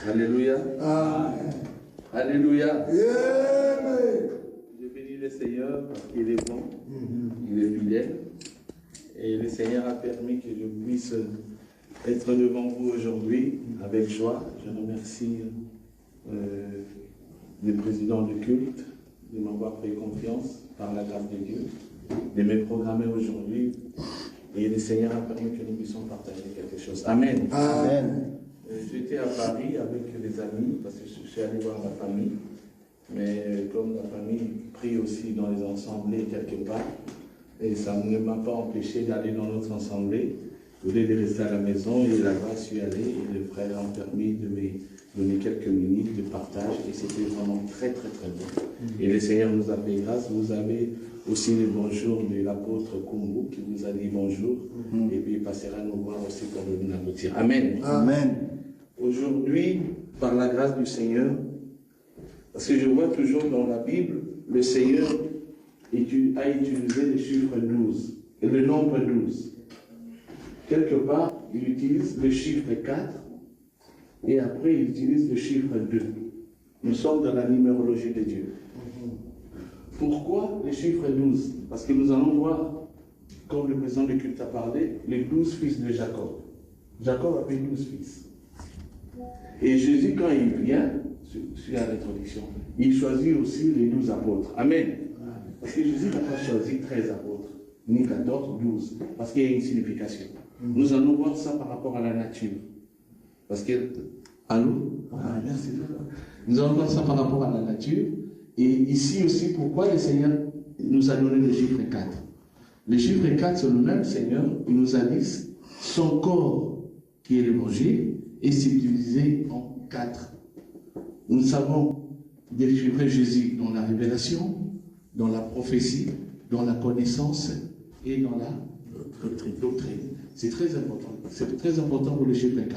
Alléluia. Amen. Alléluia. Amen. Je bénis le Seigneur parce qu'il est bon, il est fidèle. Et le Seigneur a permis que je puisse être devant vous aujourd'hui avec joie. Je remercie le président du culte de m'avoir fait confiance par la grâce de Dieu, de me programmer aujourd'hui. Et le Seigneur a permis que nous puissions partager quelque chose. Amen. Amen. J'étais à Paris avec des amis parce que je suis allé voir ma famille. Mais comme la famille prie aussi dans les assemblées quelque part, et ça ne m'a pas empêché d'aller dans notre assemblée. Je voulais rester à la maison et là-bas je suis allé et les frères ont permis de me donner quelques minutes de partage et c'était vraiment très très très bon. Et le Seigneur nous a fait grâce. Vous avez aussi le bonjour de l'apôtre Kumbu qui vous a dit bonjour et puis il passera nous voir aussi pour nous aboutir. Amen. Amen. Aujourd'hui, par la grâce du Seigneur, parce que je vois toujours dans la Bible, le Seigneur a utilisé le chiffre 12, et le nombre 12. Quelque part, il utilise le chiffre 4, et après il utilise le chiffre 2. Nous sommes dans la numérologie de Dieu. Pourquoi le chiffre 12? Parce que nous allons voir, comme le président du culte a parlé, les 12 fils de Jacob. Jacob avait 12 fils. Et Jésus, quand il vient, sur la l'introduction, il choisit aussi les 12 apôtres. Amen. Parce que Jésus n'a pas choisi 13 apôtres, ni 14, 12, parce qu'il y a une signification. Nous allons voir ça par rapport à la nature. Parce que, allô? Ah, merci. Nous allons voir ça par rapport à la nature. Et ici aussi, pourquoi le Seigneur nous a donné le chiffre 4? Le chiffre 4, c'est le même Seigneur, il nous a dit son corps, qui est l'évangile, est subdivisé en 4. Nous savons déchiffrer Jésus dans la révélation, dans la prophétie, dans la connaissance et dans la doctrine. C'est très important. C'est très important pour le chiffre 4.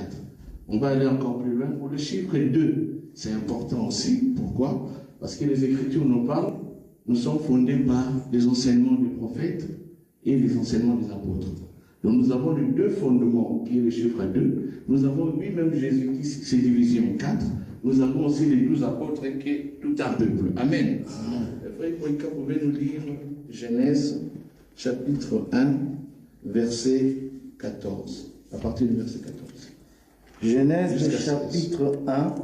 On va aller encore plus loin. Pour le chiffre 2, c'est important aussi. Pourquoi? Parce que les Écritures nous parlent, nous sommes fondés par les enseignements des prophètes et les enseignements des apôtres. Donc nous avons les deux fondements, qui est le chiffre 2. Nous avons lui-même Jésus qui s'est divisé en 4. Nous avons aussi les 12 apôtres qui est tout un peuple. Amen. Frère Poïka, vous pouvez nous lire Genèse, chapitre 1, verset 14. À partir du verset 14. Genèse, chapitre 1,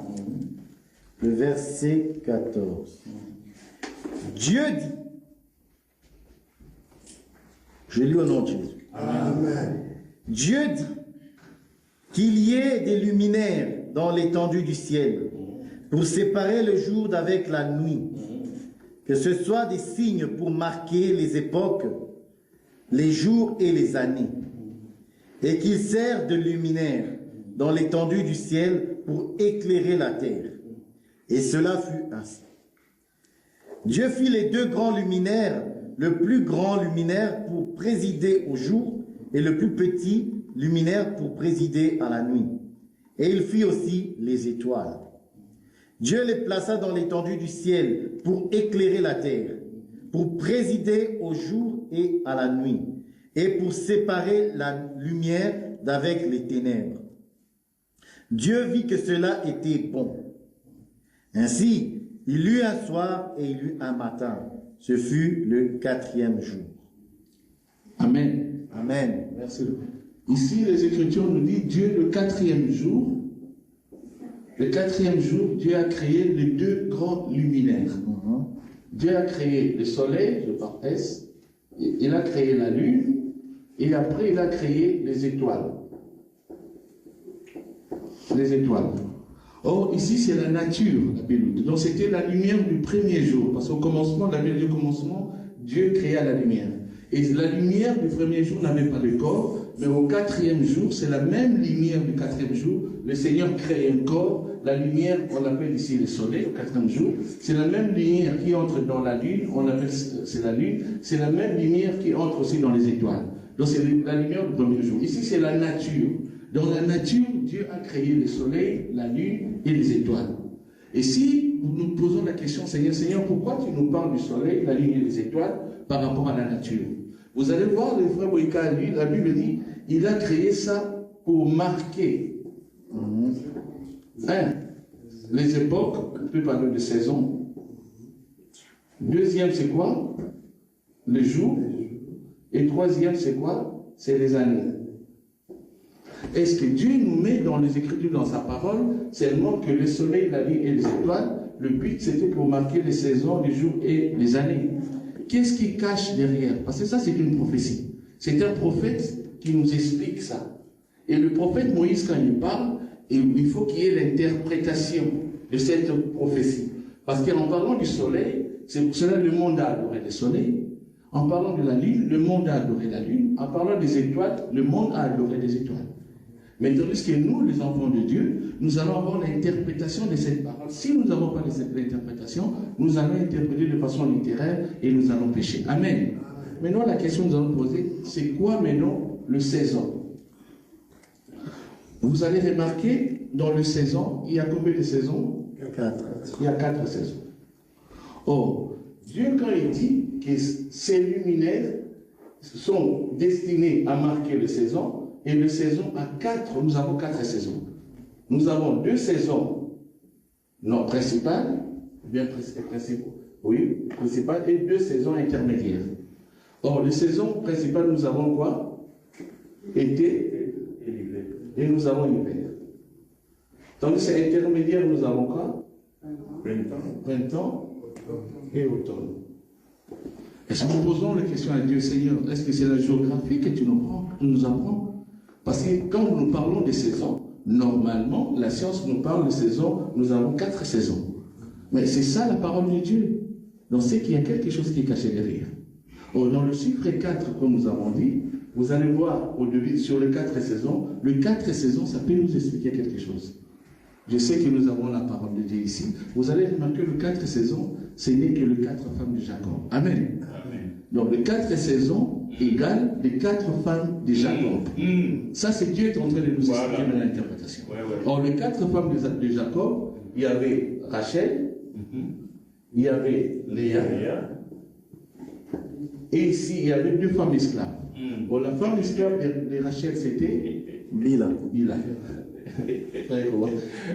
le verset 14. Dieu dit, je lis au nom de Jésus. Amen. Dieu dit qu'il y ait des luminaires dans l'étendue du ciel pour séparer le jour d'avec la nuit, que ce soit des signes pour marquer les époques, les jours et les années, et qu'ils servent de luminaires dans l'étendue du ciel pour éclairer la terre. Et cela fut ainsi. Dieu fit les deux grands luminaires, le plus grand luminaire pour présider au jour et le plus petit luminaire pour présider à la nuit. Et il fit aussi les étoiles. Dieu les plaça dans l'étendue du ciel pour éclairer la terre, pour présider au jour et à la nuit, et pour séparer la lumière d'avec les ténèbres. Dieu vit que cela était bon. Ainsi, il eut un soir et il eut un matin. Ce fut le 4e jour. Amen. Amen. Merci. Ici, les Écritures nous disent Dieu, le 4e jour, Dieu a créé les deux grands luminaires. Dieu a créé le soleil, je paresse, il a créé la lune, et après il a créé les étoiles. Les étoiles. Or, ici, c'est la nature, la Bible. Donc, c'était la lumière du premier jour. Parce qu'au commencement, la Bible dit au commencement, Dieu créa la lumière. Et la lumière du premier jour n'avait pas de corps, mais au 4e jour, c'est la même lumière du 4e jour. Le Seigneur crée un corps. La lumière, on l'appelle ici le soleil, au 4e jour. C'est la même lumière qui entre dans la lune, on appelle c'est la lune. C'est la même lumière qui entre aussi dans les étoiles. Donc, c'est la lumière du premier jour. Ici, c'est la nature. Dans la nature, Dieu a créé le soleil, la lune et les étoiles. Et si nous nous posons la question, Seigneur, pourquoi tu nous parles du soleil, la lune et des étoiles par rapport à la nature? Vous allez voir, le frère Boïka, lui, la Bible dit, il a créé ça pour marquer. les époques, on peut parler de saison. Deuxième, c'est quoi? Les jours. Et troisième, c'est quoi? C'est les années. Est-ce que Dieu nous met dans les Écritures, dans sa parole, seulement que le soleil, la lune et les étoiles, le but c'était pour marquer les saisons, les jours et les années. Qu'est-ce qui cache derrière? Parce que ça, c'est une prophétie. C'est un prophète qui nous explique ça. Et le prophète Moïse, quand il parle, il faut qu'il y ait l'interprétation de cette prophétie. Parce qu'en parlant du soleil, c'est pour cela que le monde a adoré le soleil. En parlant de la lune, le monde a adoré la lune. En parlant des étoiles, le monde a adoré les étoiles. Mais tandis que nous, les enfants de Dieu, nous allons avoir l'interprétation de cette parole. Si nous n'avons pas l'interprétation, nous allons interpréter de façon littéraire et nous allons pécher. Amen. Maintenant, la question que nous allons poser, c'est quoi maintenant le saison? Vous allez remarquer, dans le saison, il y a combien de saisons? 4. Il y a 4 saisons. Or, Dieu, quand il dit que ces luminaires sont destinés à marquer les saisons, et les saisons à 4, nous avons 4 saisons. Nous avons 2 saisons non principales, bien principaux, oui, principales, et 2 saisons intermédiaires. Or, les saisons principales, nous avons quoi? Été et nous avons hiver. Tandis que intermédiaire, nous avons quoi? Printemps et automne. Est-ce que nous posons la question à Dieu, Seigneur, est-ce que c'est la géographie que tu nous apprends? Parce que quand nous parlons des saisons, normalement, la science nous parle de saisons, nous avons 4 saisons. Mais c'est ça la parole de Dieu. Donc c'est qu'il y a quelque chose qui est caché derrière. Or, dans le chiffre 4, comme nous avons dit, vous allez voir au début sur les 4 saisons, le 4 saisons, ça peut nous expliquer quelque chose. Je sais que nous avons la parole de Dieu ici. Vous allez remarquer que le 4 saisons, ce n'est que les 4 femmes de Jacob. Amen. Amen. Donc les 4 saisons égale les 4 femmes de Jacob. Ça, c'est Dieu qui est en train de nous expliquer dans l'interprétation. Or, les 4 femmes de Jacob, il y avait Rachel, il y avait Léa, et ici, il y avait 2 femmes esclaves. Or, la femme esclave de Rachel, c'était Bila.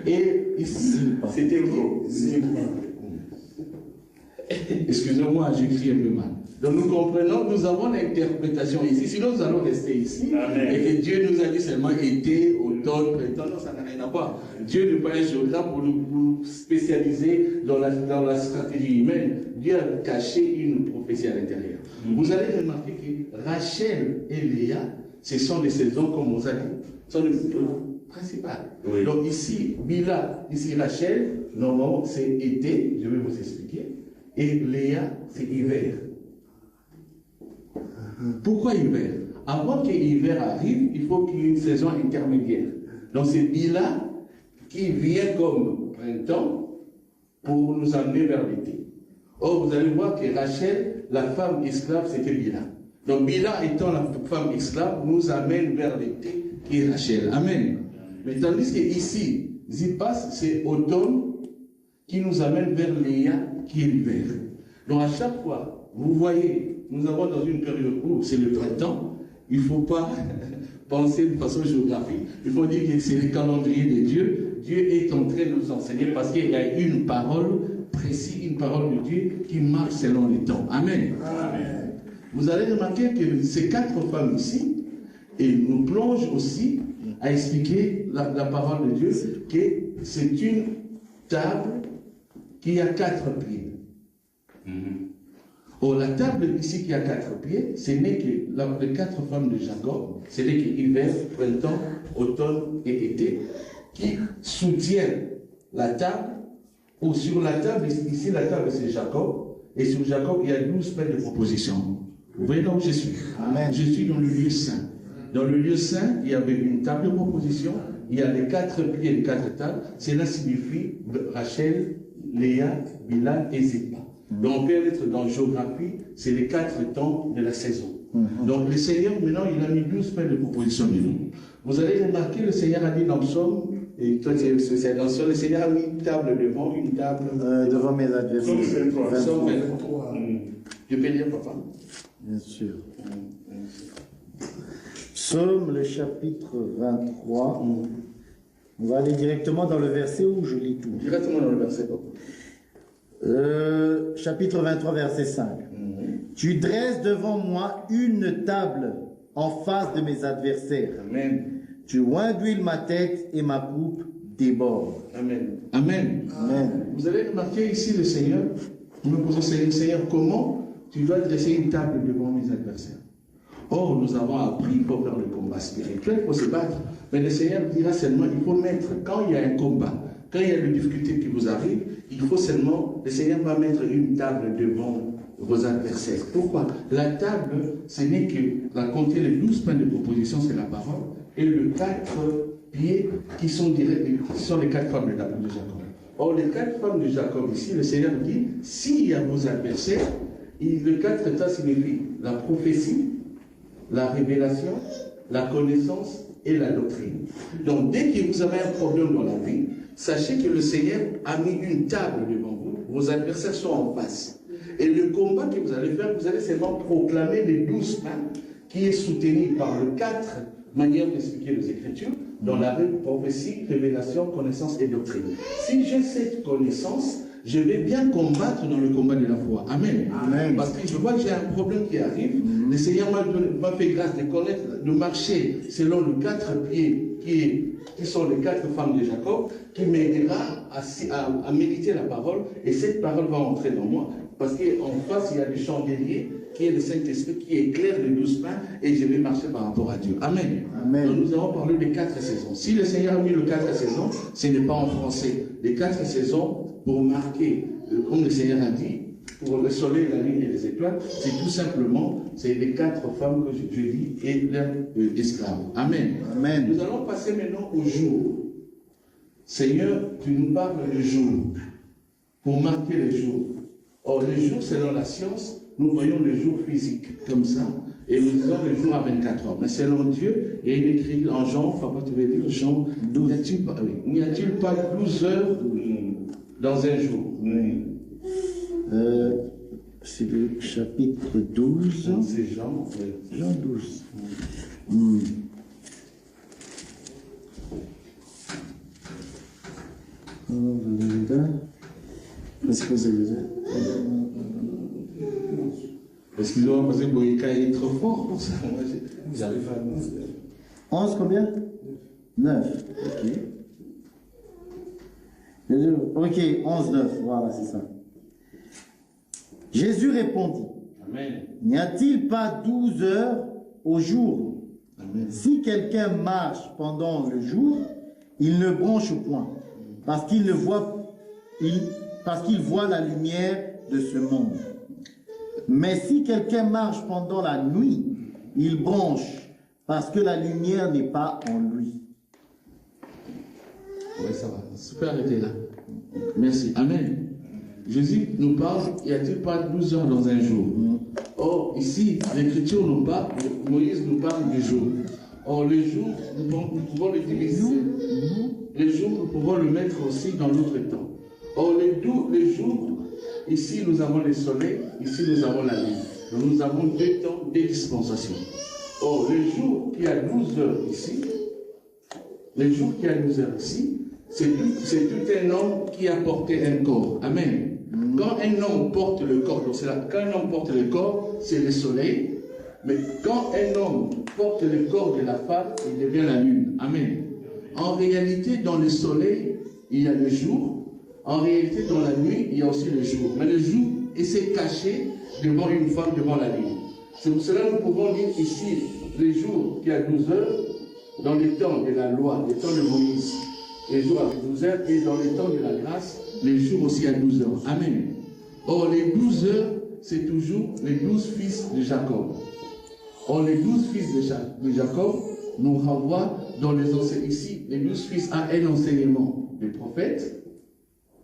Et ici, c'était qui? Excusez-moi, j'écris un peu mal. Donc nous comprenons, nous avons l'interprétation ici, sinon nous allons rester ici. Amen. Et que Dieu nous a dit seulement été, automne, printemps, non, ça n'a rien à voir. Dieu n'est pas un géographe pour nous spécialiser dans la stratégie humaine. Dieu a caché une prophétie à l'intérieur. Vous allez remarquer que Rachel et Léa, ce sont des saisons, comme on a dit, sont les principales. Oui. Donc ici, Bila, ici Rachel, normalement c'est été, je vais vous expliquer, et Léa, c'est hiver. Pourquoi hiver? Avant que l'hiver arrive, il faut qu'il y ait une saison intermédiaire. Donc c'est Bila qui vient comme printemps pour nous amener vers l'été. Or, vous allez voir que Rachel, la femme esclave, c'était Bila. Donc Bila étant la femme esclave, nous amène vers l'été qui est Rachel. Amen. Mais tandis que ici, Zipas, c'est automne qui nous amène vers Léa qui est l'hiver. Donc à chaque fois, vous voyez, nous avons dans une période où c'est le printemps, il ne faut pas penser de façon géographique, il faut dire que c'est le calendrier de Dieu. Dieu est en train de nous enseigner parce qu'il y a une parole précise, une parole de Dieu qui marche selon les temps. Amen. Amen. Vous allez remarquer que ces 4 femmes ici, et nous plongent aussi à expliquer la parole de Dieu, que c'est une table qui a 4 pieds. Or, la table ici qui a 4 pieds, ce n'est que les 4 femmes de Jacob, ce n'est que hiver, printemps, automne et été, qui soutiennent la table, ou sur la table, ici la table c'est Jacob, et sur Jacob il y a 12 paires de propositions. Vous voyez là où je suis? Amen. Je suis dans le lieu saint. Dans le lieu saint, il y avait une table de proposition, il y a les 4 pieds et les 4 tables, cela signifie Rachel, Léa, Bila et Zilpa. Donc on peut être dans la géographie, c'est les 4 temps de la saison. Donc le Seigneur, maintenant, il a mis 12 paires de propositions de nous. Vous allez remarquer, le Seigneur a dit dans le psaume, et toi c'est dans le psaume, le Seigneur a mis une table devant, une table... devant mes adversaires. Psaume 23. Je peux lire, papa? Bien sûr. Psaume, le chapitre 23, On va aller directement dans le verset où je lis tout. Directement dans le verset. Chapitre 23, verset 5. Tu dresses devant moi une table en face de mes adversaires. Amen. Tu induis ma tête et ma coupe déborde. Amen. Amen. Amen. Vous allez remarquer ici le Seigneur, nous posons Seigneur, comment tu vas dresser une table devant mes adversaires. Or, nous avons appris pour faire le combat spirituel, pour se battre. Mais le Seigneur dira seulement, il faut mettre, quand il y a un combat, quand il y a des difficultés qui vous arrivent, il faut seulement, le Seigneur va mettre une table devant vos adversaires. Pourquoi? La table, ce n'est que, la compter les 12 pains de proposition, c'est la parole, et les 4 pieds qui sont les 4 femmes de table de Jacob. Or, les 4 femmes de Jacob, ici, le Seigneur dit, s'il y a vos adversaires, les 4 états signifient la prophétie, la révélation, la connaissance et la doctrine. Donc, dès que vous avez un problème dans la vie, sachez que le Seigneur a mis une table devant vous, vos adversaires sont en face. Et le combat que vous allez faire, vous allez seulement proclamer les 12 pains qui est soutenu par les 4 manières d'expliquer les Écritures, dans la prophétie, révélation, connaissance et doctrine. Si j'ai cette connaissance, je vais bien combattre dans le combat de la foi. Amen. Amen. Parce que je vois que j'ai un problème qui arrive. Le Seigneur m'a fait grâce de connaître, de marcher selon les 4 pieds qui sont les 4 femmes de Jacob, qui m'aidera à méditer la parole. Et cette parole va entrer dans moi. Parce qu'en face, il y a le chandelier qui est le Saint-Esprit qui éclaire les 12 pains et je vais marcher par rapport à Dieu. Amen. Amen. Donc nous avons parlé des 4 saisons. Si le Seigneur a mis les 4 saisons, ce n'est pas en français. Les 4 saisons pour marquer, comme le Seigneur a dit, pour le soleil, la lune et les étoiles, c'est tout simplement, c'est les 4 femmes que je dis et leurs esclaves. Amen. Amen. Nous allons passer maintenant au jour. Seigneur, tu nous parles du jour, pour marquer les jours. Or, les jours, selon la science, nous voyons les jours physiques, comme ça, et nous disons les jours à 24 heures. Mais selon Dieu, et il écrit en Jean, enfin, tu veux dire, Jean, n'y a-t-il pas 12 heures dans un jour? C'est le chapitre 12. C'est Jean. Jean 12. Excusez-moi, parce que Boïka est trop fort pour ça. J'arrive à 11 combien? 9. Ok, 11, 9. Voilà, c'est ça. Jésus répondit. Amen. N'y a-t-il pas 12 heures au jour? Amen. Si quelqu'un marche pendant le jour, il ne bronche point, parce qu'il voit la lumière de ce monde. Mais si quelqu'un marche pendant la nuit, il bronche, parce que la lumière n'est pas en lui. Oui, ça va. Super arrêter là. Merci. Amen. Jésus nous parle, y a-t-il pas 12 heures dans un jour? Or, ici, l'Écriture nous parle, Moïse nous parle du jour. Or, le jour, nous pouvons le diviser. Les jours, nous pouvons le mettre aussi dans l'autre temps. Or, les jours, ici, nous avons le soleil, ici, nous avons la lune. Donc, nous avons 2 temps, 2 dispensations. Or, le jour qui a 12 heures ici, le jour qui a 12 heures ici, c'est tout un homme qui a porté un corps. Amen. Quand un homme porte le corps, donc quand un homme porte le corps, c'est le soleil. Mais quand un homme porte le corps de la femme, il devient la lune. Amen. En réalité, dans le soleil, il y a le jour. En réalité, dans la nuit, il y a aussi le jour. Mais le jour, il s'est caché devant une femme, devant la lune. C'est pour cela que nous pouvons lire ici les jours qui a 12 heures, dans les temps de la loi, les temps de Moïse. Les jours à 12 heures, et dans les temps de la grâce, les jours aussi à 12 heures. Amen. Or, les 12 heures, c'est toujours les 12 fils de Jacob. Or, les 12 fils de Jacob nous renvoient dans les enseignements. Ici, les 12 fils ont un enseignement des prophètes,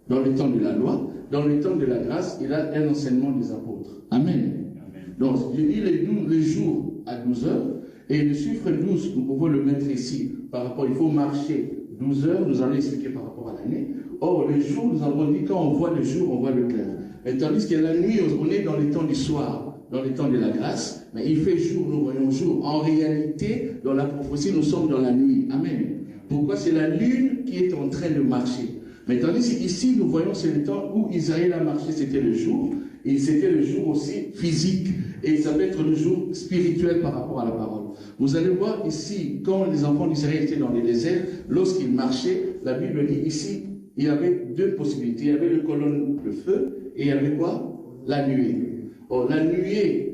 dans les temps de la loi. Dans les temps de la grâce, il a un enseignement des apôtres. Amen. Amen. Donc, je dis les jours à 12 heures, et le chiffre 12, nous pouvons le mettre ici, par rapport, il faut marcher 12 heures, nous allons expliquer par rapport à l'année. Or, le jour, nous avons dit, quand on voit le jour, on voit le clair. Mais tandis que la nuit, on est dans les temps du soir, dans les temps de la grâce, mais il fait jour, nous voyons jour. En réalité, dans la prophétie, nous sommes dans la nuit. Amen. Pourquoi? C'est la lune qui est en train de marcher. Mais tandis qu'ici, nous voyons, c'est le temps où Israël a marché, c'était le jour, et c'était le jour aussi physique, et ça peut être le jour spirituel par rapport à la parole. Vous allez voir ici, quand les enfants d'Israël étaient dans les déserts, lorsqu'ils marchaient, la Bible dit ici, il y avait deux possibilités. Il y avait le colonne de feu, et il y avait quoi? La nuée. Or, la nuée,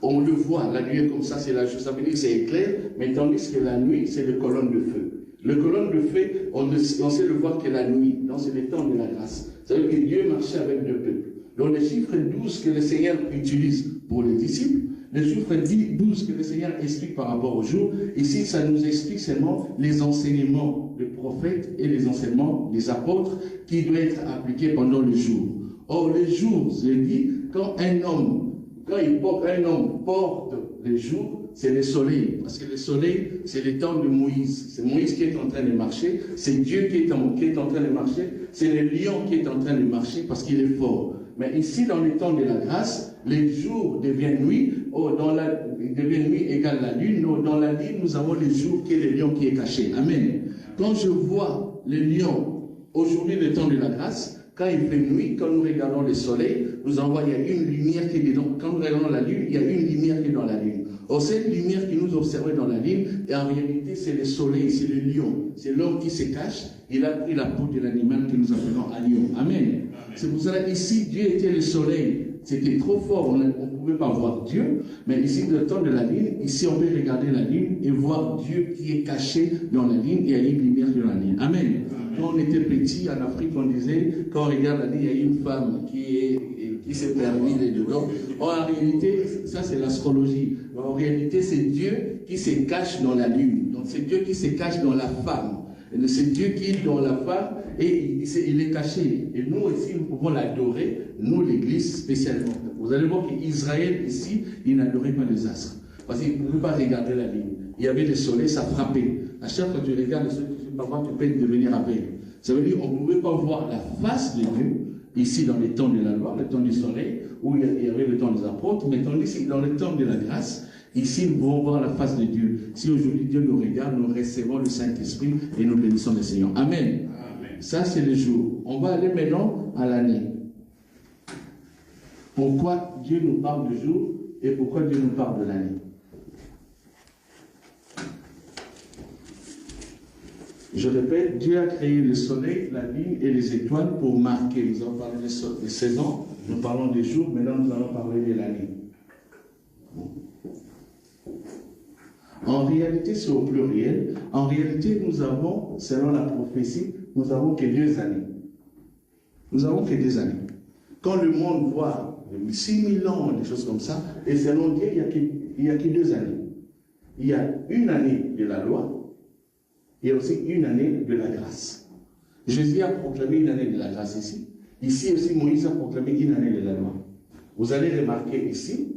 on le voit, la nuée comme ça, c'est la chose, ça veut dire que c'est éclair, mais tandis que la nuit, c'est le colonne de feu. Le colonne de feu, on sait le voir que la nuit, donc c'est le temps de la grâce. Ça veut dire que Dieu marchait avec deux peuples. Donc le chiffre 12 que le Seigneur utilise pour les disciples, le chiffre 12 que le Seigneur explique par rapport au jour, ici ça nous explique seulement les enseignements des prophètes et les enseignements des apôtres qui doivent être appliqués pendant le jour. Or le jour, je dis, quand un homme porte le jour, c'est le soleil. Parce que le soleil, c'est le temps de Moïse. C'est Moïse qui est en train de marcher. C'est Dieu qui est en train de marcher. C'est le lion qui est en train de marcher parce qu'il est fort. Mais ici, dans le temps de la grâce, les jours deviennent nuit. Il devient nuit égale la lune. Dans la lune, nous avons le jour qui est le lion qui est caché. Amen. Quand je vois le lion, aujourd'hui, le temps de la grâce, quand il fait nuit, quand nous regardons le soleil, nous en voyons, il y a une lumière qui est dedans. Quand nous regardons la lune, il y a une lumière qui est dans la lune. Or, cette lumière qui nous observe dans la lune, et en réalité, c'est le soleil, c'est le lion. C'est l'homme qui se cache. Il a pris la peau de l'animal que nous appelons un lion. Amen. C'est pour cela ici, Dieu était le soleil. C'était trop fort, on ne pouvait pas voir Dieu. Mais ici, dans le temps de la lune, ici, on peut regarder la lune et voir Dieu qui est caché dans la lune et il y a une lumière dans la lune. Amen. Quand on était petit en Afrique, on disait, quand on regarde la lune, il y a une femme qui s'est permis dedans. En réalité, ça c'est l'astrologie. En réalité, c'est Dieu qui se cache dans la lune. Donc c'est Dieu qui se cache dans la femme. C'est Dieu qui est dans la femme et il est caché. Et nous aussi, nous pouvons l'adorer, nous l'Église spécialement. Vous allez voir qu'Israël ici, il n'adorait pas les astres. Parce qu'il ne pouvait pas regarder la lune. Il y avait le soleil, ça frappait. À chaque fois que tu regardes le soleil, parfois tu peux devenir aveugle. Ça veut dire qu'on ne pouvait pas voir la face de Dieu, ici dans les temps de la loi, le temps du soleil, où il y avait le temps des apôtres, mais tandis que dans le temps de la grâce, ici nous pouvons voir la face de Dieu. Si aujourd'hui Dieu nous regarde, nous recevons le Saint-Esprit et nous bénissons le Seigneur. Amen. Amen. Ça c'est le jour. On va aller maintenant à l'année. Pourquoi Dieu nous parle du jour et pourquoi Dieu nous parle de l'année? Je répète, Dieu a créé le soleil, la lune et les étoiles pour marquer. Nous allons parler des saisons, nous parlons des jours, maintenant nous allons parler de l'année. En réalité, c'est au pluriel. En réalité, nous avons, selon la prophétie, nous avons que 2 années. Nous avons que 2 années. Quand le monde voit 6000 ans, des choses comme ça, et selon Dieu, il n'y a que 2 années. Il y a une année de la loi, il y a aussi une année de la grâce. Jésus a proclamé une année de la grâce ici. Ici aussi, Moïse a proclamé une année de la loi. Vous allez remarquer ici,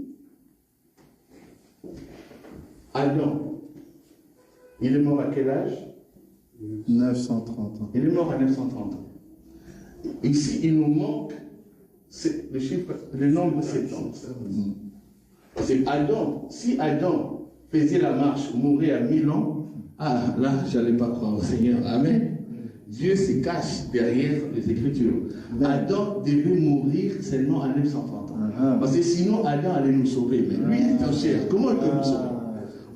Adam, il est mort à quel âge? 930 ans. Il est mort à 930 ans. Ici, il nous manque le chiffre, le nombre 70. C'est Adam, si Adam faisait la marche, mourait à 1000 ans, ah, là, je n'allais pas croire au Seigneur. Amen. Dieu se cache derrière les Écritures. Adam devait mourir seulement à 930 ans. Parce que sinon, Adam allait nous sauver. Mais lui, il est en chair. Comment il peut nous sauver?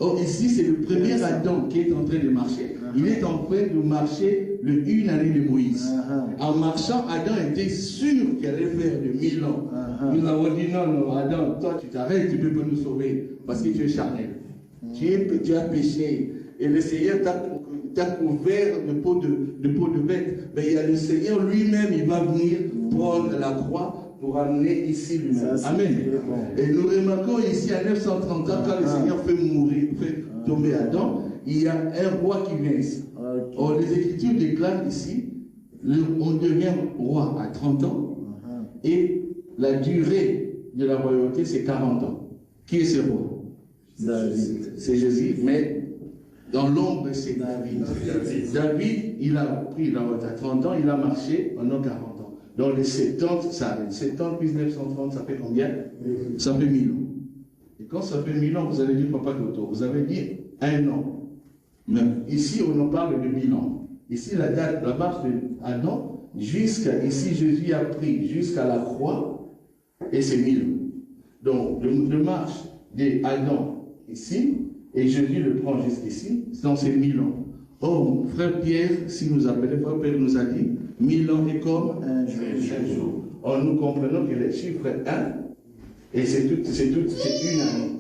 Or, ici, c'est le premier Adam qui est en train de marcher. Il est en train de marcher une année de Moïse. En marchant, Adam était sûr qu'il allait faire de 1000 ans. Nous avons dit non, Adam, toi, tu t'arrêtes, tu ne peux pas nous sauver. Parce que tu es charnel. Tu as péché. Et le Seigneur t'a couvert de peau de bête. Mais il y a le Seigneur lui-même, il va venir prendre la croix pour amener ici lui-même. Amen. Et nous remarquons ici à 930 ans, quand le Seigneur fait tomber Adam, il y a un roi qui vient ici. Or, les Écritures déclarent ici, on devient roi à 30 ans, et la durée de la royauté, c'est 40 ans. Qui est ce roi? David. C'est Jésus, mais dans l'ombre, c'est David. David, il a pris la route à 30 ans, il a marché pendant 40 ans. Dans les 70, ça arrive. 70 plus 930, ça fait combien? Ça fait 1000 ans. Et quand ça fait 1000 ans, vous allez dire, Papa Toto, vous avez dit 1 an. Mais ici, on en parle de 1000 ans. Ici, la marche d'Adam, jusqu'à ici, Jésus a pris jusqu'à la croix, et c'est 1000 ans. Donc, le marche d'Adam ici, et Jésus le prend jusqu'ici, donc c'est 1000 ans. Oh, frère Pierre, si nous appelons, frère Pierre nous a dit, 1000 ans est comme un jour. Or, nous comprenons que le chiffre 1, et c'est une année.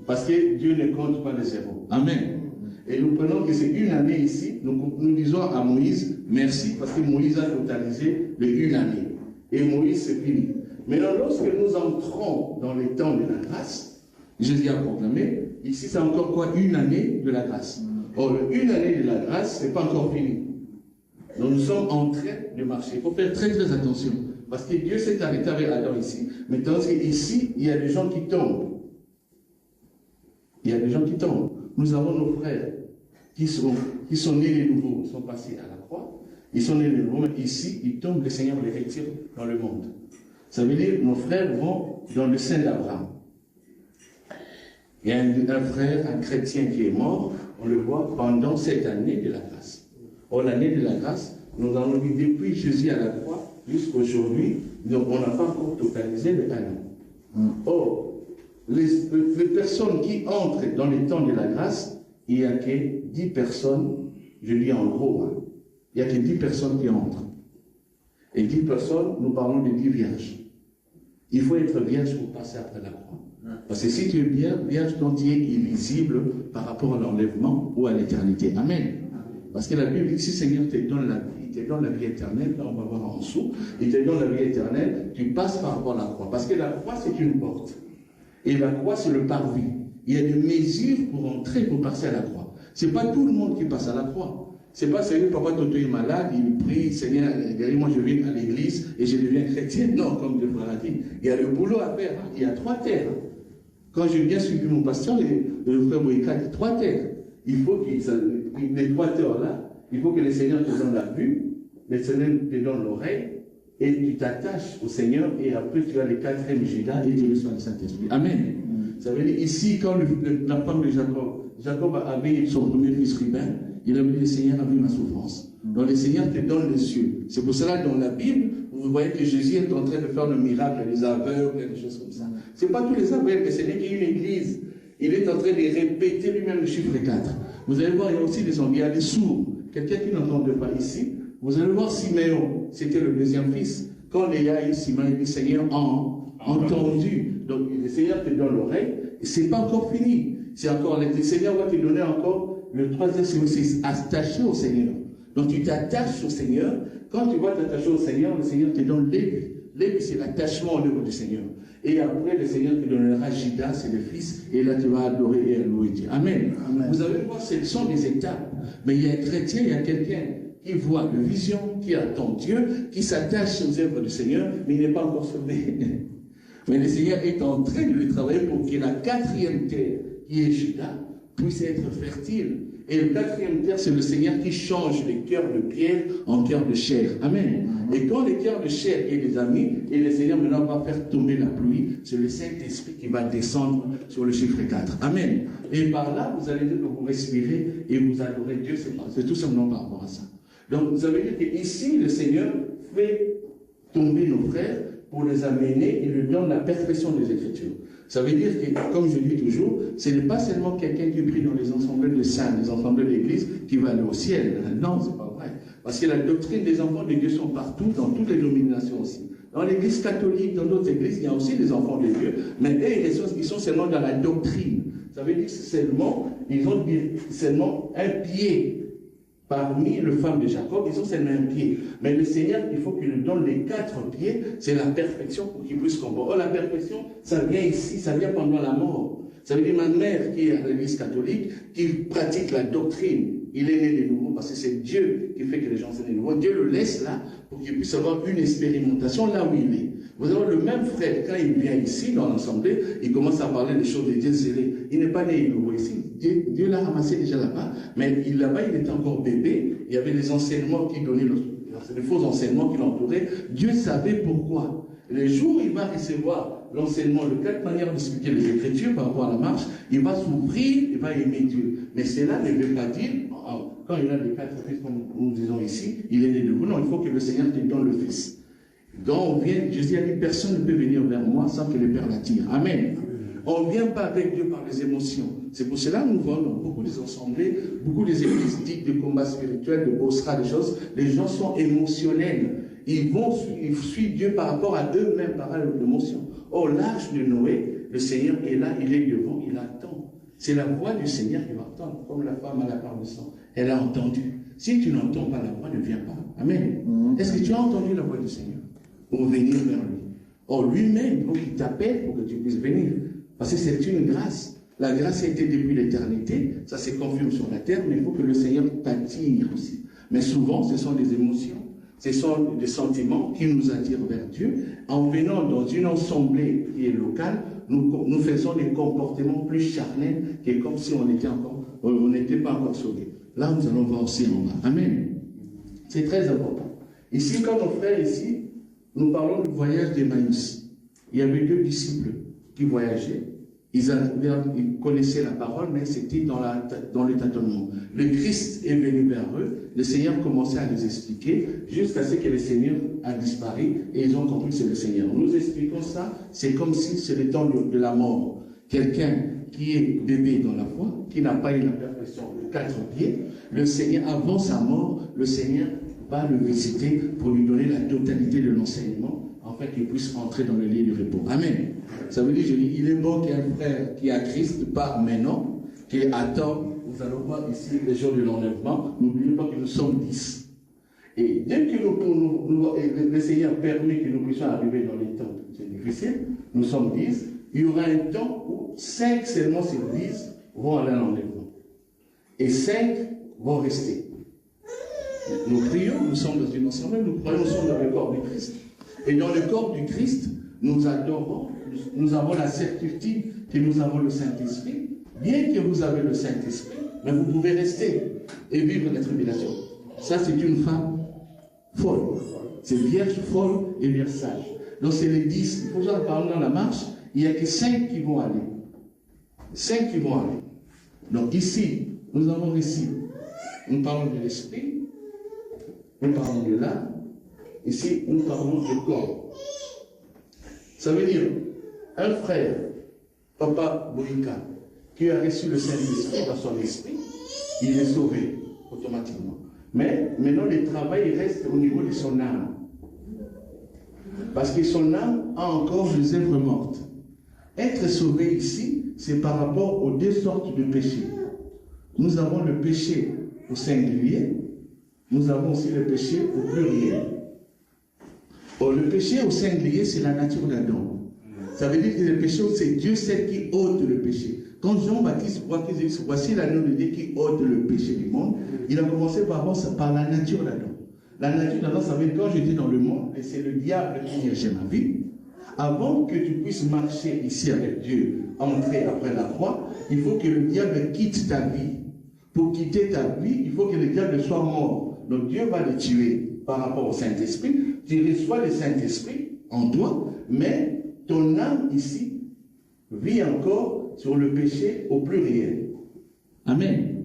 Parce que Dieu ne compte pas les zéros. Amen. Et nous prenons que c'est une année ici, nous disons à Moïse, merci, parce que Moïse a totalisé les une année. Et Moïse, c'est fini. Maintenant, lorsque nous entrons dans les temps de la grâce, Jésus a proclamé, ici c'est encore quoi? Une année de la grâce. Or, une année de la grâce, ce n'est pas encore fini. Donc, nous sommes en train de marcher. Il faut faire très très attention. Parce que Dieu s'est arrêté avec Adam ici. Mais tandis qu'ici, il y a des gens qui tombent. Il y a des gens qui tombent. Nous avons nos frères qui sont nés de nouveau, ils sont passés à la croix. Ils sont nés de nouveau, mais ici, ils tombent, le Seigneur les retire dans le monde. Ça veut dire que nos frères vont dans le sein d'Abraham. Il y a un frère, un chrétien qui est mort, on le voit pendant cette année de la grâce. Or, l'année de la grâce, nous avons vu depuis Jésus à la croix jusqu'à aujourd'hui, donc on n'a pas encore totalisé le 1 an. Or, les personnes qui entrent dans les temps de la grâce, il n'y a que 10 personnes, je dis en gros, hein, il n'y a que 10 personnes qui entrent. Et 10 personnes, nous parlons de 10 vierges. Il faut être vierge pour passer après la croix. Parce que si tu es vierge, ton tu es illisible par rapport à l'enlèvement ou à l'éternité. Amen. Parce que la Bible dit, si le Seigneur te donne la vie, il te donne la vie éternelle, là on va voir en dessous, il te donne la vie éternelle, tu passes par rapport à la croix. Parce que la croix, c'est une porte. Et la croix, c'est le parvis. Il y a des mesures pour entrer, pour passer à la croix. Ce n'est pas tout le monde qui passe à la croix. Ce n'est pas Seigneur, papa, Toto est malade, il prie, Seigneur, moi je viens à l'église et je deviens chrétien. Non, comme Dieu l'a dit. Il y a le boulot à faire. Il y a 3 terres. Quand je viens suivre mon pasteur, le frère Moïka dit 3 terres. Il faut les 3 terres là, il faut que le Seigneur te donne la vue, le Seigneur te donne l'oreille, et tu t'attaches au Seigneur, et après tu as le 4e Judas, et tu reçois le Saint-Esprit. Amen. Ça veut dire, ici, quand la femme de Jacob avait son premier fils Ruben, il a dit, le Seigneur a vu ma souffrance. Donc le Seigneur te donne les yeux. C'est pour cela que dans la Bible, vous voyez que Jésus est en train de faire le miracle, les aveugles, des choses comme ça. Ce n'est pas tous les aveugles, mais ce n'est qu'une église. Il est en train de répéter lui-même le chiffre 4. Vous allez voir, il y a aussi des hommes, il y a des sourds. Quelqu'un qui n'entend pas ici. Vous allez voir Siméon, c'était le 2e fils. Quand Léa et Simon dit, Seigneur, entendu. Donc le Seigneur te donne l'oreille, et ce n'est pas encore fini. C'est encore, le Seigneur va te donner encore le 3e, c'est attaché au Seigneur. Donc tu t'attaches au Seigneur. Quand tu vas t'attacher au Seigneur, le Seigneur te donne l'élu. L'élu, c'est l'attachement au niveau du Seigneur. Et après, le Seigneur te donnera Judas, c'est le fils, et là tu vas adorer et louer Dieu. Amen. Amen. Vous avez vu, ce sont des étapes. Mais il y a un chrétien, il y a quelqu'un qui voit une vision, qui attend Dieu, qui s'attache aux œuvres du Seigneur, mais il n'est pas encore sauvé. Mais le Seigneur est en train de lui travailler pour que la 4e terre, qui est Judas, puisse être fertile. Et le 4e terre, c'est le Seigneur qui change les cœurs de pierre en cœurs de chair. Amen. Et quand les cœurs de chair est des amis, et le Seigneur maintenant va faire tomber la pluie, c'est le Saint-Esprit qui va descendre sur le chiffre 4. Amen. Et par là, vous allez dire que vous respirez et vous adorez Dieu. C'est tout simplement par rapport à ça. Donc, vous avez dit qu'ici, le Seigneur fait tomber nos frères pour les amener, il leur donne la perfection des Écritures. Ça veut dire que, comme je dis toujours, ce n'est pas seulement quelqu'un qui prie dans les ensembles de saints, les ensembles d'église, qui va aller au ciel. Non, c'est pas vrai. Parce que la doctrine des enfants de Dieu sont partout, dans toutes les dominations aussi. Dans l'église catholique, dans d'autres églises, il y a aussi des enfants de Dieu, mais eux, ils sont seulement dans la doctrine. Ça veut dire que ils ont seulement un pied. Parmi les femmes de Jacob, ils ont seulement un pied. Mais le Seigneur, il faut qu'il lui donne les 4 pieds. C'est la perfection pour qu'il puisse comprendre. Oh, la perfection, ça vient ici, ça vient pendant la mort. Ça veut dire ma mère qui est à l'église catholique, qui pratique la doctrine. Il est né de nouveau parce que c'est Dieu qui fait que les gens sont nés de nouveau. Dieu le laisse là pour qu'il puisse avoir une expérimentation là où il est. Vous avez le même frère, quand il vient ici dans l'assemblée, il commence à parler des choses de Dieu zélé. Il n'est pas né de nouveau ici. Dieu l'a ramassé déjà là-bas, mais là-bas, il était encore bébé. Il y avait des enseignements qui donnaient, des faux enseignements qui l'entouraient. Dieu savait pourquoi. Le jour où il va recevoir l'enseignement, de quatre manières d'expliquer les Écritures par rapport à la marche, il va s'ouvrir, il va aimer Dieu. Mais cela ne veut pas dire, quand il a les quatre fils, comme nous disons ici, il est né de vous. Non, il faut que le Seigneur te donne le Fils. Donc, Jésus a dit, personne ne peut venir vers moi sans que le Père l'attire. Amen. On ne vient pas avec Dieu par les émotions. C'est pour cela que nous voyons dans beaucoup des assemblées, beaucoup des églises dites de combat spirituel, de Bosra, des choses, les gens sont émotionnels. Ils suivent Dieu par rapport à eux-mêmes, par l'émotion. Or, l'âge de Noé, le Seigneur est là, il est devant, il attend. C'est la voix du Seigneur qui va entendre, comme la femme à la part de sang. Elle a entendu. Si tu n'entends pas la voix, ne viens pas. Amen. Est-ce que tu as entendu la voix du Seigneur pour venir vers lui? Or, lui-même, il faut qu'il t'appelle pour que tu puisses venir. Parce que c'est une grâce. La grâce a été depuis l'éternité, ça se confirme sur la terre, mais il faut que le Seigneur t'attire aussi. Mais souvent, ce sont des émotions, ce sont des sentiments qui nous attirent vers Dieu. En venant dans une assemblée qui est locale, nous faisons des comportements plus charnels que comme si on n'était pas encore sauvés. Là, nous allons voir aussi en bas. Amen. C'est très important. Ici, quand nos frères ici, nous parlons du voyage d'Emmaüs. Il y avait 2 disciples qui voyageaient. Ils connaissaient la parole, mais c'était dans le tâtonnement. Le Christ est venu vers eux, le Seigneur commençait à les expliquer, jusqu'à ce que le Seigneur a disparu, et ils ont compris que c'est le Seigneur. Nous expliquons ça, c'est comme si c'est le temps de la mort. Quelqu'un qui est bébé dans la foi, qui n'a pas eu la perfection de 4 pieds, le Seigneur, avant sa mort, le Seigneur va le visiter pour lui donner la totalité de l'enseignement, afin qu'il puisse entrer dans le lit du repos. Amen. Ça veut dire, je dis, il est bon qu'il y ait un frère qui a Christ part maintenant, qui attend. Nous allons voir ici les jours de l'enlèvement. N'oublions pas que nous sommes 10. Et dès que le Seigneur permet que nous puissions arriver dans les temps, c'est difficile, nous sommes 10, il y aura un temps où 5 seulement sur 10 vont aller à l'enlèvement. Et 5 vont rester. Nous prions, nous sommes dans une assemblée, nous croyons, nous sommes dans le corps du Christ. Et dans le corps du Christ, nous adorons, nous avons la certitude que nous avons le Saint-Esprit. Bien que vous avez le Saint-Esprit, mais vous pouvez rester et vivre la tribulation. Ça, c'est une femme folle. C'est vierge folle et vierge sage. Donc, c'est les 10. Il faut que parler dans la marche, il n'y a que 5 qui vont aller. 5 qui vont aller. Donc, ici, nous avons ici, nous parlons de l'esprit, nous parlons de l'âme. Ici, nous parlons du corps. Ça veut dire, un frère, Papa Boïka, qui a reçu le Saint-Esprit dans son esprit, il est sauvé automatiquement. Mais maintenant, le travail reste au niveau de son âme. Parce que son âme a encore des œuvres mortes. Être sauvé ici, c'est par rapport aux 2 sortes de péchés. Nous avons le péché au singulier, nous avons aussi le péché au pluriel. Or, le péché au singulier, c'est la nature d'Adam. Ça veut dire que le péché, c'est Dieu seul qui ôte le péché. Quand Jean-Baptiste voit qu'il dit, voici l'agneau de Dieu qui ôte le péché du monde, il a commencé par la nature d'Adam. La nature d'Adam, ça veut dire quand j'étais dans le monde, et c'est le diable qui dirigeait ma vie, avant que tu puisses marcher ici avec Dieu, entrer après la croix, il faut que le diable quitte ta vie. Pour quitter ta vie, il faut que le diable soit mort. Donc Dieu va le tuer par rapport au Saint-Esprit. Tu reçois le Saint-Esprit en toi, mais ton âme ici vit encore sur le péché au pluriel. Amen.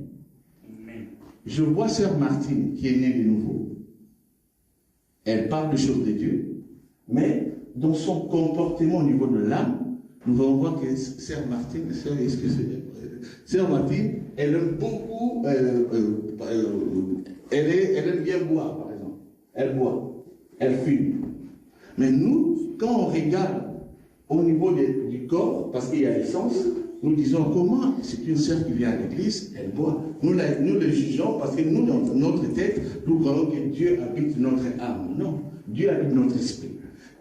Amen. Je vois Sœur Martine qui est née de nouveau. Elle parle des choses de Dieu, mais dans son comportement au niveau de l'âme, nous allons voir que Sœur Martine, Sœur Martine, elle aime beaucoup, elle aime bien boire, par exemple. Elle boit, elle fume. Mais nous, quand on regarde au niveau du corps, parce qu'il y a l'essence, nous disons comment c'est une sœur qui vient à l'église, elle boit. Nous le jugeons parce que nous, dans notre tête, nous croyons que Dieu habite notre âme. Non, Dieu habite notre esprit.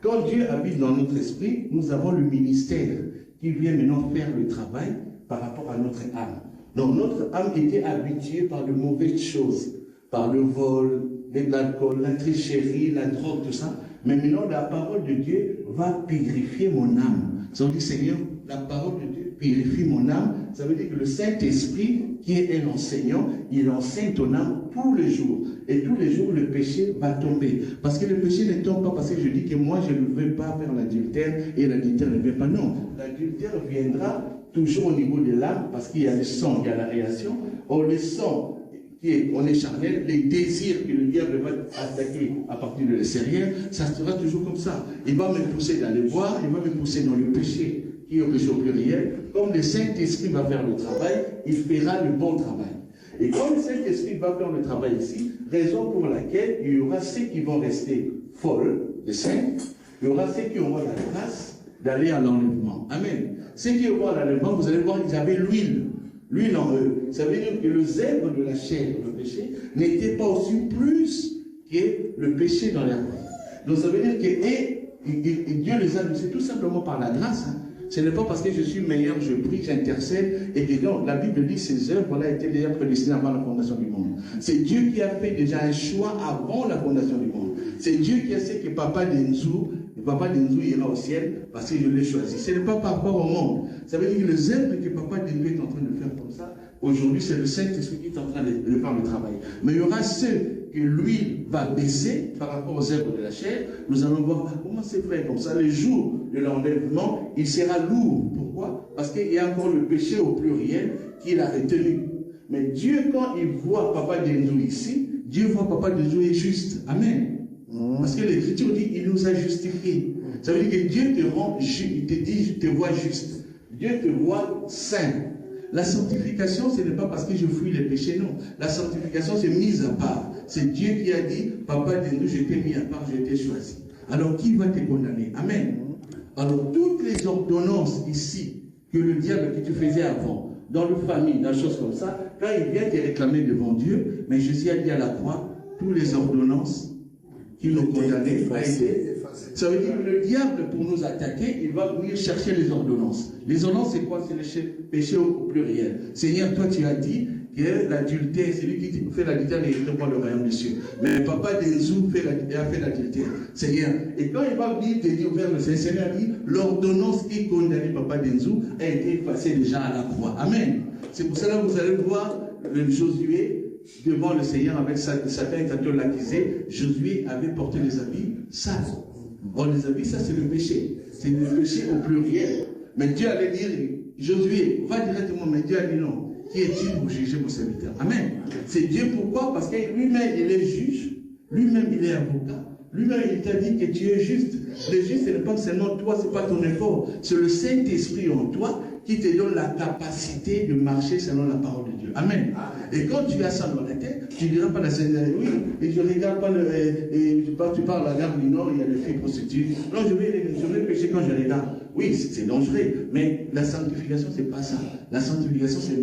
Quand Dieu habite dans notre esprit, nous avons le ministère qui vient maintenant faire le travail par rapport à notre âme. Donc notre âme était habituée par de mauvaises choses, par le vol, l'alcool, la tricherie, la drogue, tout ça. Mais maintenant, la parole de Dieu va purifier mon âme. Ça veut dire, Seigneur, la parole de Dieu purifie mon âme. Ça veut dire que le Saint-Esprit, qui est un enseignant, il enseigne ton âme tous les jours. Et tous les jours, le péché va tomber. Parce que le péché ne tombe pas parce que je dis que moi, je ne veux pas faire l'adultère et l'adultère ne vient pas. Non, l'adultère viendra toujours au niveau de l'âme parce qu'il y a le sang, il y a la réaction. Or, le sang, on est charnel, les désirs que le diable va attaquer à partir de l'extérieur, ça sera toujours comme ça. Il va me pousser dans les bois, il va me pousser dans le péché, qui est au péché au pluriel. Comme le Saint-Esprit va faire le travail, il fera le bon travail. Et comme le Saint-Esprit va faire le travail ici, raison pour laquelle il y aura ceux qui vont rester folles, les saints, il y aura ceux qui auront la grâce d'aller à l'enlèvement. Amen. Ceux qui auront l'enlèvement, vous allez voir qu'ils avaient l'huile en eux. Ça veut dire que le zèbre de la chair, le péché, n'était pas aussi plus que le péché dans leur vie. Donc ça veut dire que Dieu les a laissés tout simplement par la grâce. Hein. Ce n'est pas parce que je suis meilleur, je prie, j'intercède, et que non, la Bible dit que ces œuvres étaient déjà prédestinées avant la fondation du monde. C'est Dieu qui a fait déjà un choix avant la fondation du monde. C'est Dieu qui a dit que Papa Denzou ira au ciel parce que je l'ai choisi. Ce n'est pas par rapport au monde. Ça veut dire que les œuvres que Papa Denzou est en train de faire comme ça, aujourd'hui c'est le Saint-Esprit qui est en train de faire le travail. Mais il y aura ceux que l'huile va baisser par rapport aux œuvres de la chair. Nous allons voir comment c'est fait comme ça. Le jour de l'enlèvement, il sera lourd. Pourquoi? Parce qu'il y a encore le péché au pluriel qu'il a retenu. Mais Dieu, quand il voit Papa Denzou ici, Dieu voit Papa Denzou est juste. Amen. Parce que l'Écriture dit qu'il nous a justifiés. Ça veut dire que Dieu te rend juste, il te dit, je te vois juste. Dieu te voit saint. La sanctification, ce n'est pas parce que je fuis les péchés, non. La sanctification, c'est mise à part. C'est Dieu qui a dit, Papa Denzou, je t'ai mis à part, je t'ai choisi. Alors, qui va te condamner? Amen. Alors, toutes les ordonnances ici, que le diable que tu faisais avant, dans le famille, dans des choses comme ça, quand il vient te réclamer devant Dieu, mais Jésus a dit à la croix, toutes les ordonnances qui nous condamnaient a été. Ça veut dire que le diable, pour nous attaquer, il va venir chercher les ordonnances. Les ordonnances, c'est quoi? C'est le péché au pluriel. Seigneur, toi, tu as dit que l'adultère, c'est lui qui fait l'adultère et il pas le royaume des cieux. Mais Papa Denzou a fait l'adultère. Seigneur. Et quand il va venir te dire vers le Seigneur, dit, l'ordonnance qui condamnait Papa Denzou a été effacée déjà à la croix. Amen. C'est pour cela que vous allez voir le Josué devant le Seigneur avec Satan quand on l'accusait. Josué avait porté les habits sales. Or, les habits, ça c'est le péché. C'est le péché au pluriel. Mais Dieu allait dire, Josué, va directement, mais Dieu a dit non. Qui es-tu pour juger vos serviteurs? Amen. C'est Dieu pourquoi? Parce que lui-même, il est juge. Lui-même, il est avocat. Lui-même, il t'a dit que tu es juste. Le juste, ce n'est pas seulement toi, ce n'est pas ton effort. C'est le Saint-Esprit en toi qui te donne la capacité de marcher selon la parole de Dieu. Amen. Et quand tu as ça dans la tête, tu ne diras pas la Seigneur, oui, et je ne regarde pas tu parles à la gare du Nord, il y a des filles prostituées. Non, je vais pécher quand je regarde. Oui, c'est dangereux, mais la sanctification, ce n'est pas ça. La sanctification, c'est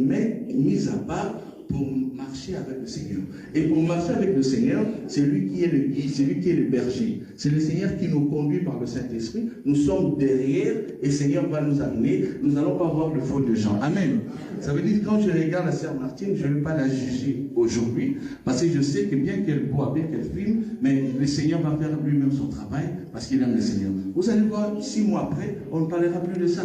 mise à part pour marcher avec le Seigneur. Et pour marcher avec le Seigneur, c'est lui qui est le guide, c'est lui qui est le berger. C'est le Seigneur qui nous conduit par le Saint-Esprit. Nous sommes derrière et le Seigneur va nous amener. Nous n'allons pas voir le faux de gens. Amen. Ça veut dire que quand je regarde la sœur Martine, je ne vais pas la juger aujourd'hui parce que je sais que bien qu'elle boit, bien qu'elle fume, mais le Seigneur va faire lui-même son travail parce qu'il aime le Seigneur. Vous allez voir, 6 mois après, on ne parlera plus de ça.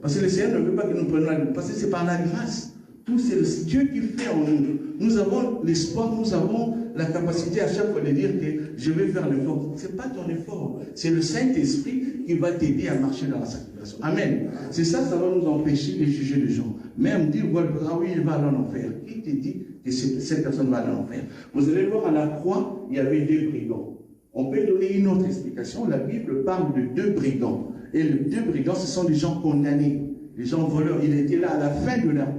Parce que le Seigneur ne veut pas que nous prenions la grâce. Parce que c'est par la grâce. Tout c'est Dieu qui fait en nous. Nous avons l'espoir, nous avons la capacité à chaque fois de dire que je vais faire l'effort. Ce n'est pas ton effort. C'est le Saint-Esprit qui va t'aider à marcher dans la sanctification. Amen. C'est ça, ça va nous empêcher de juger les gens. Même dire, ah oui, il va aller en enfer. Qui te dit que cette personne va aller en enfer? Vous allez voir à la croix, il y avait 2 brigands. On peut donner une autre explication. La Bible parle de 2 brigands. Et les 2 brigands, ce sont des gens condamnés. Les gens voleurs. Ils étaient là à la fin de leur vie.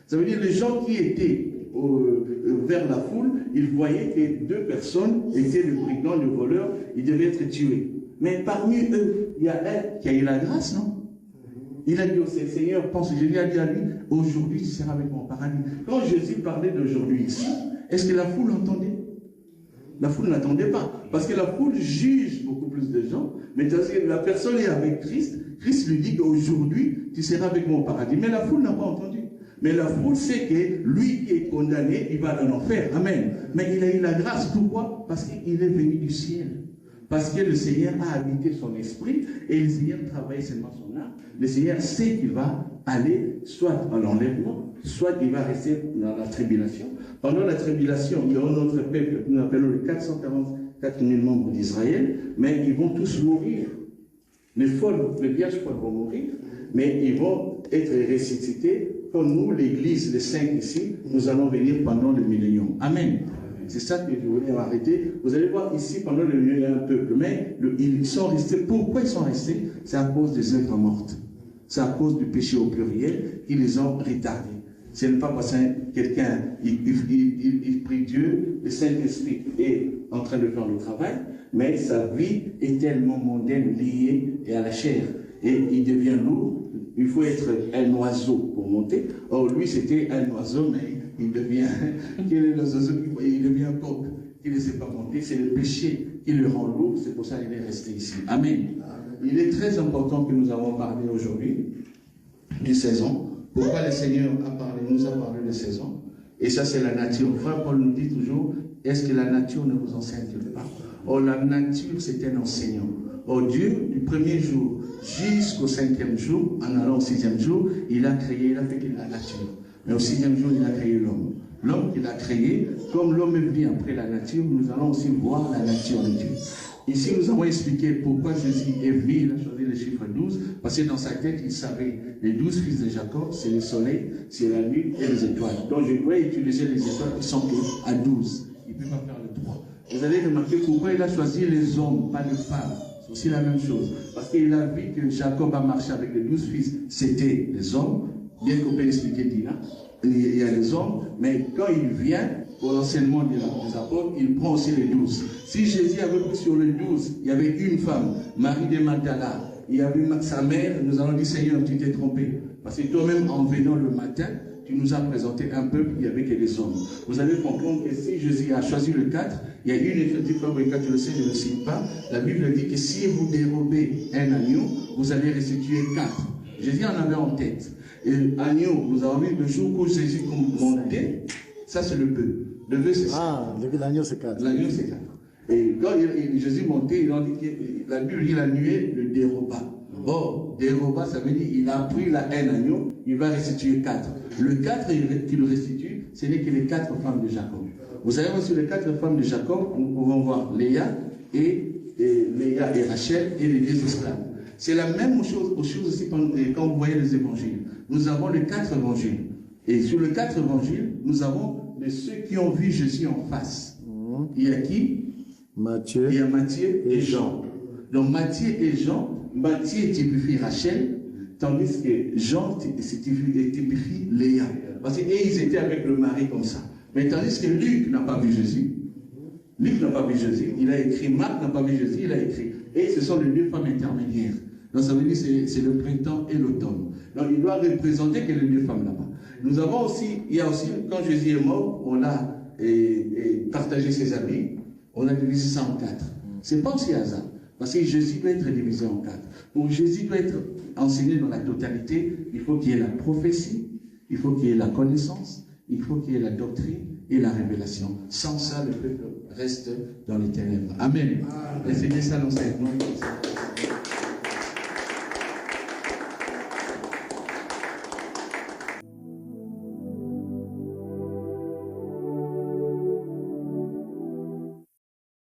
Ça veut dire les gens qui étaient vers la foule, ils voyaient que 2 personnes étaient le brigand, le voleur, ils devaient être tués. Mais parmi eux, il y a un qui a eu la grâce, non? Il a dit au Seigneur, pense, Jésus a dit à lui, aujourd'hui tu seras avec moi au paradis. Quand Jésus parlait d'aujourd'hui ici, est-ce que la foule entendait? La foule n'attendait pas. Parce que la foule juge beaucoup plus de gens, mais parce que la personne est avec Christ, Christ lui dit qu'aujourd'hui tu seras avec moi au paradis. Mais la foule n'a pas entendu. Mais la foule sait que lui qui est condamné, il va dans l'enfer. Amen. Mais il a eu la grâce. Pourquoi? Parce qu'il est venu du ciel. Parce que le Seigneur a habité son esprit et le Seigneur travaille seulement son âme. Le Seigneur sait qu'il va aller soit en enlèvement, soit il va rester dans la tribulation. Pendant la tribulation, il y aura notre peuple, nous appelons les 444 000 membres d'Israël, mais ils vont tous mourir. Les vierges folles vont mourir, mais ils vont être ressuscités comme nous, l'Église, les saints ici, nous allons venir pendant le millénium. Amen. C'est ça que je voulais arrêter. Vous allez voir ici, pendant le millénium, il y a un peuple, mais ils sont restés. Pourquoi ils sont restés? C'est à cause des œuvres mortes. C'est à cause du péché au pluriel qui les ont retardés. Ce n'est pas parce que quelqu'un, il prie Dieu, le Saint-Esprit est en train de faire le travail, mais sa vie est tellement mondaine, liée à la chair. Et il devient lourd. Il faut être un oiseau pour monter. Or, lui, c'était un oiseau, mais il devient, il devient un coq. Il ne sait pas monter. C'est le péché qui le rend lourd. C'est pour ça qu'il est resté ici. Amen. Il est très important que nous avons parlé aujourd'hui du saison. Pourquoi le Seigneur nous a parlé de saison? Et ça, c'est la nature. Frère Paul nous dit toujours, est-ce que la nature ne vous enseigne pas? Or, la nature, c'est un enseignant. Or, Dieu, du premier jour jusqu'au 5e jour, en allant au 6e jour, il a créé, il a fait la nature. Mais au 6e jour, il a créé l'homme. L'homme qu'il a créé, comme l'homme vit après la nature, nous allons aussi voir la nature de Dieu. Ici, nous avons expliqué pourquoi Jésus est venu, il a choisi le chiffre 12, parce que dans sa tête, il savait les 12 fils de Jacob, c'est le soleil, c'est la lune et les étoiles. Donc, je dois utiliser les étoiles qui sont à 12. Il ne peut pas faire le 3. Vous allez remarquer pourquoi il a choisi les hommes, pas les femmes. C'est aussi la même chose. Parce qu'il a vu que Jacob a marché avec les 12 fils, c'était les hommes, bien qu'on peut expliquer Dina. Il y a les hommes, mais quand il vient pour l'enseignement des apôtres, il prend aussi les 12. Si Jésus avait pris sur les 12, il y avait une femme, Marie de Magdala, il y avait sa mère, nous allons dire Seigneur, tu t'es trompé. Parce que toi-même, en venant le matin, tu nous as présenté un peuple, il n'y avait que des hommes. Vous allez comprendre que si Jésus a choisi le 4, il y a une effective fois, quand tu le sais, je ne le cite pas, la Bible dit que si vous dérobez un agneau, vous allez restituer 4. Jésus en avait en tête. Et l'agneau, vous avez vu le jour où Jésus montait, ça c'est le bœuf. Le bœuf c'est ça. Ah, l'agneau c'est 4. L'agneau c'est 4. Et quand Jésus montait, il a dit que la Bible dit la nuée le déroba. Or, déroba, ça veut dire il a pris un agneau, il va restituer 4. Le 4 qu'il restitue, ce n'est que les 4 femmes de Jacob. Vous savez aussi les 4 femmes de Jacob, nous pouvons voir Léa et Rachel et les 2 esclaves. C'est la même chose aussi quand vous voyez les évangiles. Nous avons les 4 évangiles. Et sur les 4 évangiles, nous avons ceux qui ont vu Jésus en face. Il y a qui? Matthieu. Il y a Matthieu et Jean. Donc Matthieu et Jean, Matthieu typifie Rachel, tandis que Jean typifie Léa. Parce qu'ils étaient avec le mari comme ça. Mais tandis que Luc n'a pas vu Jésus. Luc n'a pas vu Jésus. Il a écrit, Marc n'a pas vu Jésus, il a écrit. Et ce sont les 2 femmes intermédiaires. Donc ça veut dire que c'est le printemps et l'automne. Donc il doit représenter que les 2 femmes là-bas. Nous avons aussi, il y a aussi, quand Jésus est mort, on a partagé ses habits, on a divisé ça en 4. Ce n'est pas aussi hasard. Parce que Jésus doit être divisé en 4. Pour Jésus doit être enseigné dans la totalité, il faut qu'il y ait la prophétie, il faut qu'il y ait la connaissance, il faut qu'il y ait la doctrine et la révélation. Sans ça, le peuple reste dans les ténèbres. Amen. Laissez ça dans cette